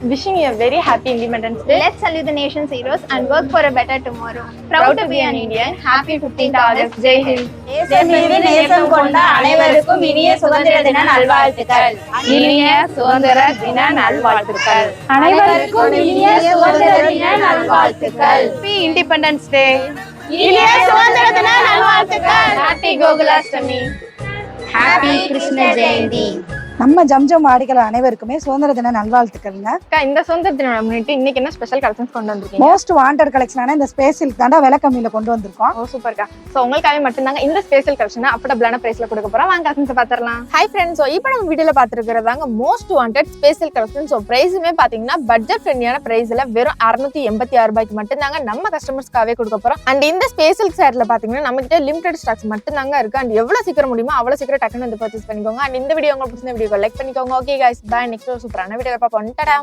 Wishing you a very happy Independence Day. Let's salute the nation's heroes and work for a better tomorrow. Proud to be an Indian. Happy 15th August. Jai Hind. தேசம் மீது நேசம் கொண்ட அனைவருக்கும் இனிய சுதந்திர தின நல்வாழ்த்துக்கள். இனிய சுதந்திர தின நல்வாழ்த்துக்கள். அனைவருக்கும் இனிய சுதந்திர தின நல்வாழ்த்துக்கள். Happy Independence Day. இனிய சுதந்திர தின நல்வாழ்த்துக்கள். Happy Gokulashtami. Happy Krishna Jayanthi. நம்ம ஜம்ஜம் வாடிக்கையாளர் அனைவருக்குமே சுதந்திர தின நல்வாழ்த்துக்கள்ங்க. இந்த சுதந்திர தினம் முன்னிட்டு இன்னைக்கு என்ன ஸ்பெஷல் கலெக்ஷன்ஸ் கொண்டு வந்திருக்கீங்க? மோஸ்ட் வாண்டட் கலெக்ஷனான இந்த ஸ்பேஸில் தாண்டா விலை கம்மியில கொண்டு வந்திருக்கோம். ஓ சூப்பர்க்கா. சோ உங்களுக்காக மட்டும்தாங்க இந்த ஸ்பெஷல் கலெக்ஷன் அஃபோர்டபிளான பிரைஸ்ல கொடுக்க போறோம். வாங்க கலெக்ஷன்ஸ் பாத்துறலாம். ஹாய் ஃப்ரெண்ட்ஸ், இப்போ நம்ம வீடியோல பாத்துக்கிறதாங்க most wanted special collection. So பிரைஸுமே பாத்தீங்கன்னா பட்ஜெட் ஃப்ரெண்ட்லியான பிரைஸ்ல வெறும் 686 ரூபாய்க்கு மட்டும்தாங்க நம்ம கஸ்டமர்ஸ்க்காகவே கொடுக்க போறோம். அண்ட் இந்த ஸ்பெஷல் சேட்ல பாத்தீங்கன்னா நம்ம கிட்ட லிமிடெட் ஸ்டாக்ஸ் மட்டும்தாங்க இருக்கு. அண்ட் எவ்வளவு சீக்கிரம் முடியுமோ அவ்வளவு சீக்கிரம் டக்குன்னு வந்து பர்ச்சேஸ் பண்ணிக்கோங்க. அண்ட் இந்த வீடியோ உங்களுக்கு பிடிச்ச வீடியோ லைக் பண்ணிக்கோங்க. Okay guys, bye. நெக்ஸ்ட் ஒரு சூப்பரான வீடியோல பாப்போம். டடா.